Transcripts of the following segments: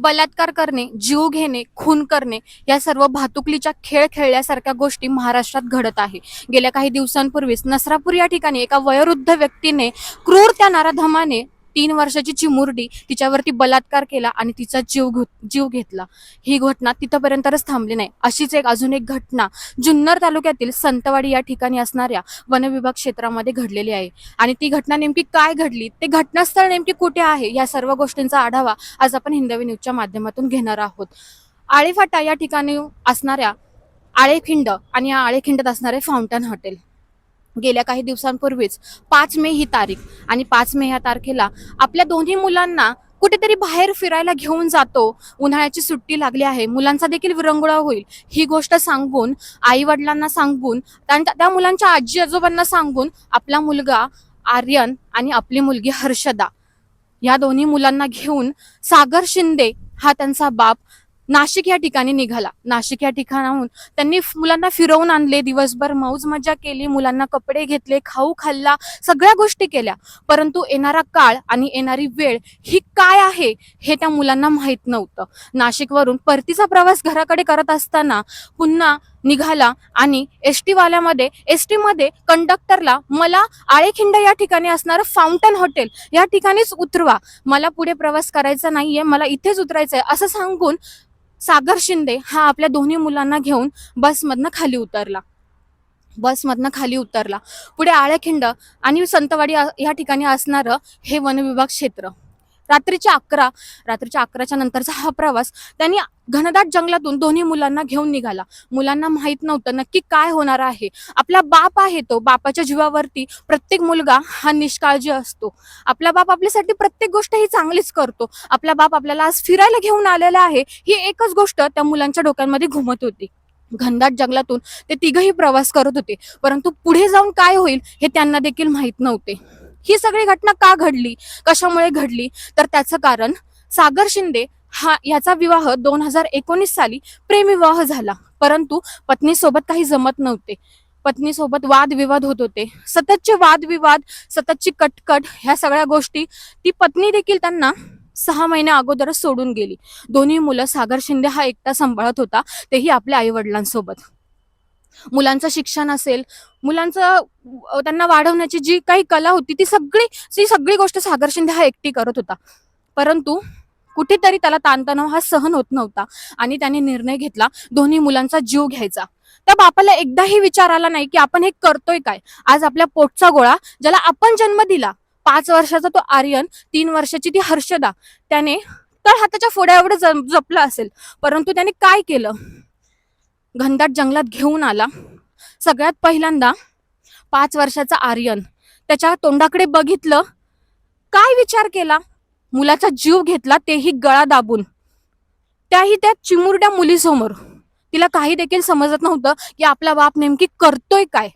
बलात्कार करणे, जीव घेणे, खून करणे या सर्व भातुकलीच्या खेळ खेळल्यासारख्या गोष्टी महाराष्ट्रात घडत आहे. गेल्या काही दिवसांपूर्वीच नसरापूर या ठिकाणी एका वयोवृद्ध व्यक्तीने क्रूर त्या नराधमाने 3 वर्षाची चिमुरडी तिच्यावरती बलात्कार केला आणि तिचा जीव घेतला. ही घटना तिथपर्यंतच थांबली नाही. अशीच अजून एक घटना जुन्नर तालुक्यातील संतवाडी या ठिकाणी असणाऱ्या वनविभाग क्षेत्रामध्ये घडलेली आहे. आणि ती घटना नेमकी काय घडली, ते घटनास्थळ नेमकी कुठे आहे, या सर्व गोष्टींचा आढावा आज आपण हिंदवी न्यूजच्या माध्यमातून घेणार आहोत. आळेफाटा या ठिकाणी असणाऱ्या आळेखिंड आणि या आळेखिंडात असणारे फाउंटन हॉटेल गेल्या काही दिवसांपूर्वीच 5 मे ही तारीख आणि 5 मे या तारखेला आपल्या दोन्ही मुलांना कुठेतरी बाहेर फिरायला घेऊन जातो, उन्हाळ्याची सुट्टी लागली आहे, मुलांचा देखील विरंगुळा होईल ही गोष्ट सांगून, आई वडिलांना सांगून, त्या मुलांच्या आजी आजोबांना सांगून आपला मुलगा आर्यन आणि आपली मुलगी हर्षदा या दोन्ही मुलांना घेऊन सागर शिंदे हा त्यांचा बाप नाशिक या ठिकाणी निघाला. नाशिक या ठिकाणाहून त्यांनी मुलांना फिरवून आणले, दिवसभर मौज मजा केली, मुलांना कपडे घेतले, खाऊ खाल्ला, सगळ्या गोष्टी केल्या. परंतु येणारा काळ आणि येणारी वेळ ही काय आहे हे त्या मुलांना माहीत नव्हतं. नाशिकवरून परतीचा प्रवास घराकडे करत असताना पुन्हा निघाला आणि एसटी मध्ये कंडक्टरला मला आळेखिंड या ठिकाणी असणारं फाउंटन हॉटेल या ठिकाणीच उतरवा, मला पुढे प्रवास करायचा नाहीये, मला इथेच उतरायचंय असं सांगून सागर शिंदे हा आपल्या दोन्ही मुलांना घेऊन बसमधनं खाली उतरला. पुढे आळेखिंड आणि संतवाडी या ठिकाणी असणारं हे वनविभाग क्षेत्र. रात्रीच्या 11च्या नंतरचा हा प्रवास त्यांनी घनदाट जंगलातून दोन्ही मुलांना घेऊन निघाला. मुलांना माहित नव्हतं नक्की काय होणार आहे. आपला बाप आहे, तो बापाच्या जीवावरती प्रत्येक मुलगा हा निष्काळजी असतो. आपला बाप आपल्यासाठी प्रत्येक गोष्ट ही चांगलीच करतो. आपला बाप आपल्याला आज फिरायला घेऊन आलेला आहे, ही एकच गोष्ट त्या मुलांच्या डोक्यांमध्ये घुमत होती. घनदाट जंगलातून ते तिघही प्रवास करत होते, परंतु पुढे जाऊन काय होईल हे त्यांना देखील माहित नव्हते. ही सगळी घटना का घडली, कशामुळे घडली, तर त्याचं कारण सागर शिंदे याचा विवाह 2019 साली प्रेमविवाह झाला. परंतु पत्नीसोबत काही जमत नव्हते. पत्नीसोबत वादविवाद होत होते. सततचे वादविवाद, सततची कटकट, ह्या सगळ्या गोष्टी ती पत्नी देखील त्यांना 6 महिन्या अगोदरच सोडून गेली. दोन्ही मुलं सागर शिंदे हा एकटा सांभाळत होता, तेही आपल्या आई वडिलांसोबत. मुलांचं शिक्षण असेल, मुलांचं त्यांना वाढवण्याची जी काही कला होती ती सगळी गोष्ट सागर शिंदे हा एकटी करत होता. परंतु कुठेतरी त्याला ताणतणाव हा सहन होत नव्हता आणि त्याने निर्णय घेतला दोन्ही मुलांचा जीव घ्यायचा. त्या बापाला एकदाही विचार आला नाही की आपण हे करतोय काय. आज आपल्या पोटचा गोळा, ज्याला आपण जन्म दिला, 5 वर्षाचा तो आर्यन, 3 वर्षाची ती हर्षदा, त्याने तर हाताच्या फोड्या एवढं जपलं असेल, परंतु त्याने काय केलं, घनदाट जंगलात घेऊन आला. सगळ्यात पहिल्यांदा 5 वर्षाचा आर्यन त्याच्या तोंडाकडे बघितलं, काय विचार केला, मुलाचा जीव घेतला, तेही गळा दाबून, त्याही त्या चिमुरड्या मुलीसमोर. तिला काही देखील समजत नव्हतं की आपला बाप नेमकी करतोय काय.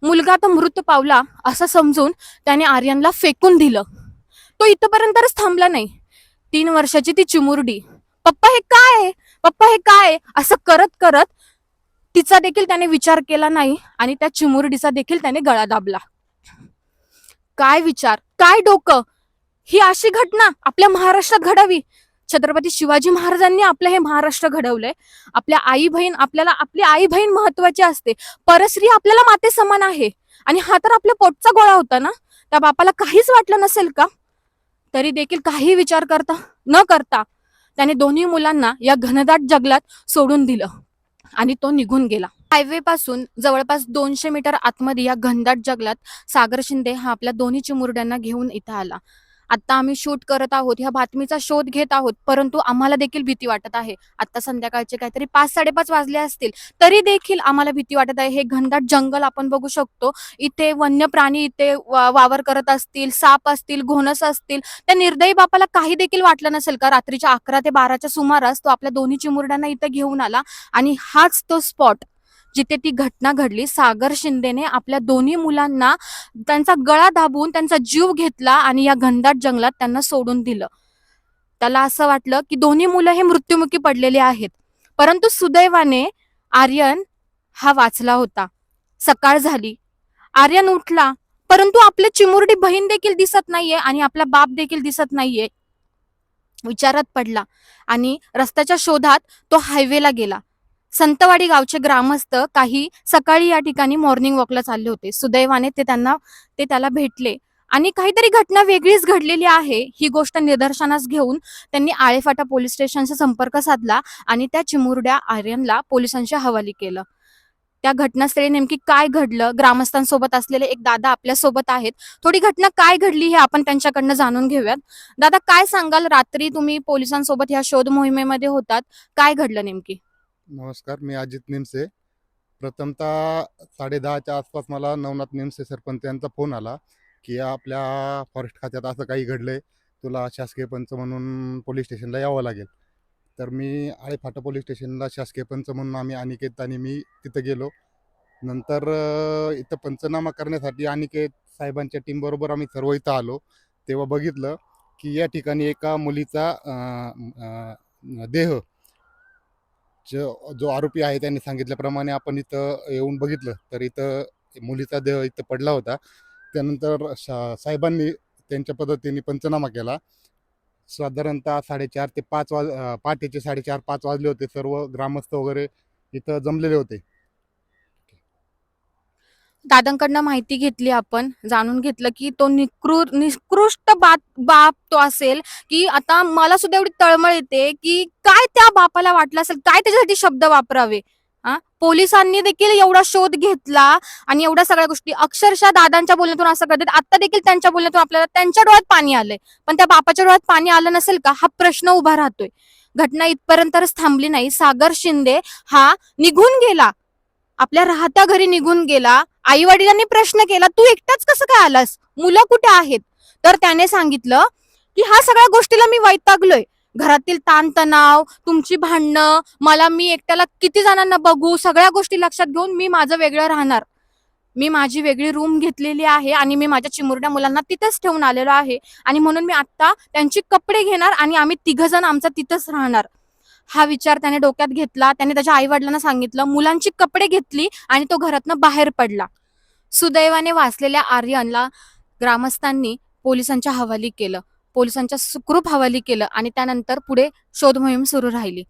मुलगा तर मृत पावला असं समजून त्याने आर्यनला फेकून दिलं. तो इथपर्यंतच थांबला नाही. 3 वर्षाची ती चिमुरडी, पप्पा हे काय, पप्पा हे काय असं करत करत तिचा देखील त्याने विचार केला नाही आणि त्या चिमुरडीचा देखील त्याने गळा दाबला. काय विचार, काय डोकं, ही अशी घटना आपल्या महाराष्ट्रात घडावी. छत्रपती शिवाजी महाराजांनी आपलं हे महाराष्ट्र घडवलंय. आपल्या आई बहीण, आपल्याला आपली आई बहीण महत्वाची असते. परस्त्री आपल्याला माते समान आहे. आणि हा तर आपल्या पोटचा गोळा होता ना. त्या बापाला काहीच वाटलं नसेल का. तरी देखील काही विचार न करता त्याने दोन्ही मुलांना या घनदाट जंगलात सोडून दिलं आणि तो निघून गेला. हायवे पासून जवळपास 200 मीटर आतमध्ये या घनदाट जंगलात सागर शिंदे हा आपल्या दोन्ही चिमुरड्यांना घेऊन इथं आला. आता आम्ही शूट करत आहोत, ह्या बातमीचा शोध घेत आहोत, परंतु आम्हाला देखील भीती वाटत आहे. आता संध्याकाळचे काहीतरी 5-5:30 वाजले असतील, तरी देखील आम्हाला भीती वाटत आहे. हे घनदाट जंगल आपण बघू शकतो, इथे वन्य प्राणी इथे वावर करत असतील, साप असतील, घोणस असतील. त्या निर्दयी बापाला काही देखील वाटलं नसेल का रात्रीच्या 11 ते 12च्या सुमारास तो आपल्या दोन्ही चिमुरड्यांना इथं घेऊन आला. आणि हाच तो स्पॉट जिथे ती घटना घडली. सागर शिंदेने आपल्या दोन्ही मुलांना त्यांचा गळा दाबून त्यांचा जीव घेतला आणि या घनदाट जंगलात त्यांना सोडून दिलं. त्याला असं वाटलं की दोन्ही मुलं हे मृत्युमुखी पडलेले आहेत, परंतु सुदैवाने आर्यन हा वाचला होता. सकाळ झाली, आर्यन उठला, परंतु आपली चिमुरडी बहीण देखील दिसत नाहीये आणि आपला बाप देखील दिसत नाहीये. विचारात पडला आणि रस्त्याच्या शोधात तो हायवेला गेला. संतवाडी गावचे ग्रामस्थ काही सकाळी या ठिकाणी मॉर्निंग वॉकला चालले होते. सुदैवाने ते त्याला भेटले आणि काहीतरी घटना वेगळीच घडलेली आहे ही गोष्ट निदर्शनास घेऊन त्यांनी आळेफाटा पोलीस स्टेशनचा संपर्क साधला आणि त्या चिमुरड्या आर्यनला पोलिसांच्या हवाली केलं. त्या घटनास्थळी नेमकी काय घडलं, ग्रामस्थांसोबत असलेले एक दादा आपल्या सोबत आहेत. थोडी घटना काय घडली हे आपण त्यांच्याकडनं जाणून घेऊयात. दादा, काय सांगाल, रात्री तुम्ही पोलिसांसोबत ह्या शोध मोहिमेमध्ये होतात, काय घडलं नेमकी? नमस्कार, मी अजित निमसे. प्रथमतः 10:30च्या आसपास मला नवनाथ निमसे सरपंच यांचा फोन आला की आपल्या फॉरेस्ट खात्यात असं काही घडलंय, तुला शासकीय पंच म्हणून पोलीस स्टेशनला यावं लागेल. तर मी आळेफाटा पोलीस स्टेशनला शासकीय पंच म्हणून आम्ही अनिकेत आणि मी तिथं गेलो. नंतर इथं पंचनामा करण्यासाठी अनिकेत साहेबांच्या टीमबरोबर आम्ही सर्व इथं आलो. तेव्हा बघितलं की या ठिकाणी एका मुलीचा देह, जो आरोपी आहे त्यांनी सांगितल्याप्रमाणे आपण इथं येऊन बघितलं तर इथं मुलीचा देह इथं पडला होता. त्यानंतर साहेबांनी त्यांच्या पद्धतीने पंचनामा केला. साधारणतः 4:30 ते 5 पहाटेचे 4:30-5 वाजले होते. सर्व ग्रामस्थ वगैरे इथं जमलेले होते. दादांकडनं माहिती घेतली, आपण जाणून घेतलं की तो निकृष्ट बाप तो असेल, की आता मला सुद्धा एवढी तळमळ येते की काय त्या बापाला वाटलं असेल, काय त्याच्यासाठी शब्द वापरावे. पोलिसांनी देखील एवढा शोध घेतला आणि एवढ्या सगळ्या गोष्टी अक्षरशः दादांच्या बोलण्यातून असं करतात. आता देखील त्यांच्या बोलण्यातून आपल्याला त्यांच्या डोळ्यात पाणी आलंय, पण त्या बापाच्या डोळ्यात पाणी आलं नसेल का, हा प्रश्न उभा राहतोय. घटना इथपर्यंतच थांबली नाही. सागर शिंदे हा निघून गेला, आपल्या राहत्या घरी निघून गेला. आई वडिलांनी प्रश्न केला, तू एकटाच कसं काय आलास, मुलं कुठे आहेत? तर त्याने सांगितलं की ह्या सगळ्या गोष्टीला मी वैतागलोय. घरातील ताणतणाव, तुमची भांडणं, मी एकट्याला किती जणांना बघू, सगळ्या गोष्टी लक्षात घेऊन मी माझं वेगळं राहणार. मी माझी वेगळी रूम घेतलेली आहे आणि मी माझ्या चिमुरड्या मुलांना तिथंच ठेवून आलेलो आहे आणि म्हणून मी आता त्यांची कपडे घेणार आणि आम्ही तिघजण आमचा तिथंच राहणार. हा विचार त्याने डोक्यात घेतला. त्याने त्याच्या आई वडिलांना सांगितलं, मुलांची कपडे घेतली आणि तो घरातनं बाहेर पडला. सुदैवाने वाचलेल्या आर्यनला ग्रामस्थांनी पोलिसांच्या हवाली केलं, पोलिसांच्या सुखरूप हवाली केलं आणि त्यानंतर पुढे शोध मोहीम सुरू राहिली.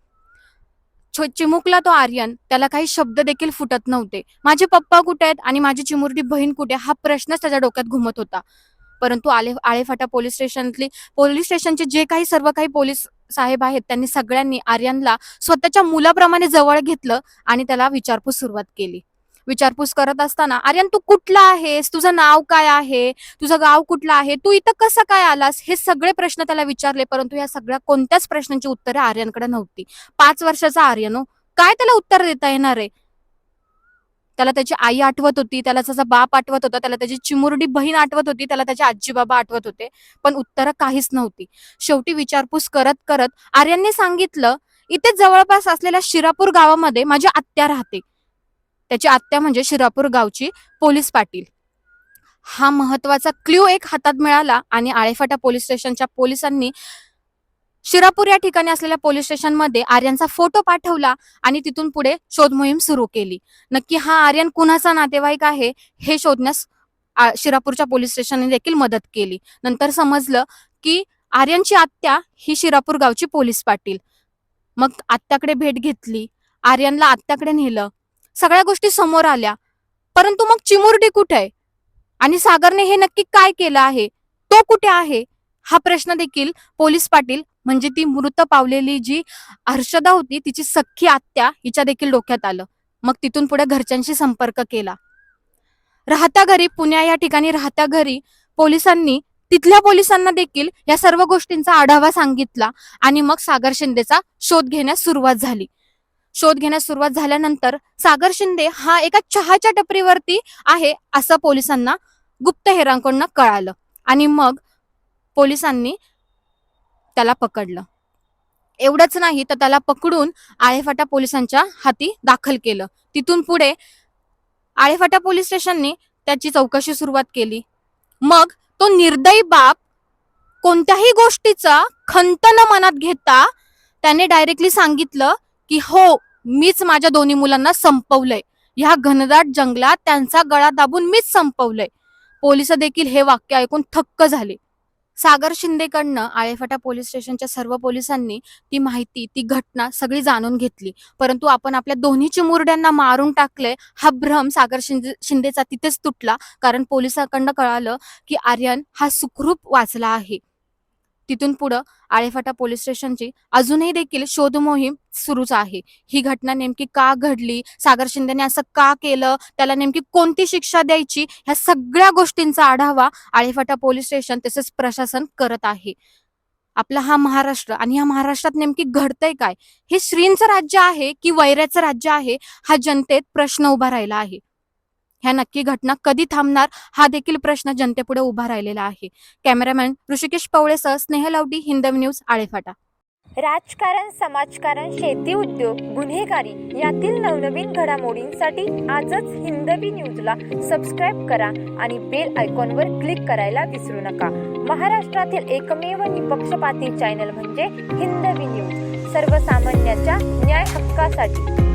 चिमुकला तो आर्यन, त्याला काही शब्द देखील फुटत नव्हते. माझे पप्पा कुठे आहेत आणि माझी चिमुरडी बहीण कुठे, हा प्रश्नच त्याच्या डोक्यात घुमत होता. परंतु आळेफाटा पोलीस स्टेशनचे जे काही सर्व काही पोलीस साहेब आहेत, त्यांनी सगळ्यांनी आर्यनला स्वतःच्या मुलाप्रमाणे जवळ घेतलं आणि त्याला विचारपूस सुरुवात केली. विचारपूस करत असताना, आर्यन तू कुठला आहेस, तुझं नाव काय आहे, तुझं गाव कुठलं आहे, तू इथं कसं काय आलास, हे सगळे प्रश्न त्याला विचारले. परंतु या सगळ्या कोणत्याच प्रश्नांची उत्तरे आर्यनकडे नव्हती. 5 वर्षाचा आर्यन काय त्याला उत्तर देता येणार आहे? त्याला त्याची आई आठवत होती, त्याला त्याचा बाप आठवत होता, त्याला त्याची चिमुरडी बहीण आठवत होती, त्याला त्याचे आजी बाबा आठवत होते, पण उत्तरं काहीच नव्हती. शेवटी विचारपूस करत करत आर्यनने सांगितलं, इथे जवळपास असलेल्या शिरापूर गावामध्ये माझी आत्या राहते. त्याची आत्या म्हणजे शिरापूर गावची पोलीस पाटील. हा महत्वाचा क्ल्यू एक हातात मिळाला आणि आळेफाटा पोलीस स्टेशनच्या पोलिसांनी शिरापूर या ठिकाणी असलेल्या पोलीस स्टेशनमध्ये आर्यनचा फोटो पाठवला आणि तिथून पुढे शोध मोहीम सुरू केली. नक्की हा आर्यन कुणाचा नातेवाईक आहे हे शोधण्यास शिरापूरच्या पोलीस स्टेशनने देखील मदत केली. नंतर समजलं की आर्यनची आत्या ही शिरापूर गावची पोलीस पाटील. मग आत्याकडे भेट घेतली, आर्यनला आत्याकडे नेलं, सगळ्या गोष्टी समोर आल्या. परंतु मग चिमुरडी कुठे आहे आणि सागरने हे नक्की काय केलं आहे, तो कुठे आहे, हा प्रश्न देखील पोलीस पाटील म्हणजे ती मृत पावलेली जी हर्षदा होती, तिची सख्खी आत्या, हिच्या देखील डोक्यात आलं. मग तिथून पुढे घरच्यांशी संपर्क केला. राहत्या घरी, पुण्या या ठिकाणी राहत्या घरी पोलिसांनी तिथल्या पोलिसांना देखील या सर्व गोष्टींचा आढावा सांगितला आणि मग सागर शिंदेचा शोध घेण्यास सुरुवात झाली. शोध घेण्यास सुरुवात झाल्यानंतर सागर शिंदे हा एका चहाच्या टपरीवरती आहे असं पोलिसांना गुप्तहेरांकडून कळालं आणि मग पोलिसांनी त्याला पकडलं. एवढंच नाही तर त्याला पकडून आळेफाटा पोलिसांच्या हाती दाखल केलं. तिथून पुढे आळेफाटा पोलीस स्टेशनने त्याची चौकशी सुरुवात केली. मग तो निर्दयी बाप कोणत्याही गोष्टीचा खंत न मनात घेता त्याने डायरेक्टली सांगितलं की हो, मीच माझ्या दोन्ही मुलांना संपवलंय, ह्या घनदाट जंगलात त्यांचा गळा दाबून मीच संपवलंय. पोलिस देखील हे वाक्य ऐकून थक्क झाले. सागर शिंदेकडनं आळेफाटा पोलीस स्टेशनच्या सर्व पोलिसांनी ती माहिती, ती घटना सगळी जाणून घेतली. परंतु आपण आपल्या दोन्ही चिमुरड्यांना मारून टाकले हा भ्रम सागर शिंदेचा तिथेच तुटला. कारण पोलिसांकडनं कळालं की आर्यन हा सुखरूप वाचला आहे. तिथून पुढं आळेफाटा पोलीस स्टेशनची अजूनही देखील शोध मोहीम सुरूच आहे. ही घटना नेमकी का घडली, सागर शिंदेने असं का केलं, त्याला नेमकी कोणती शिक्षा द्यायची, ह्या सगळ्या गोष्टींचा आढावा आळेफाटा पोलीस स्टेशन तसेच प्रशासन करत आहे. आपला हा महाराष्ट्र आणि या महाराष्ट्रात नेमकी घडतंय काय, हे श्रींचं राज्य आहे की वैऱ्याचं राज्य आहे, हा जनतेत प्रश्न उभा राहिला आहे. ह्या नक्की घटना कधी थांबणार हा देखील प्रश्न जनतेपुढे उभा राहिलेला आहे. कॅमेरामॅन ऋषिकेश पवळेसह स्नेह लावडी, हिंदवी न्यूज, आळेफाटा. राजकारण, समाजकारण, शेती उद्योग, गुन्हेगारी यातील नवनवीन घडामोडींसाठी आजच हिंदवी न्यूजला सबस्क्राईब करा आणि बेल आयकॉनवर क्लिक करायला विसरू नका. महाराष्ट्रातील एकमेव निपक्षपाती चॅनल म्हणजे हिंदवी न्यूज, सर्वसामान्यांच्या न्याय हक्कासाठी.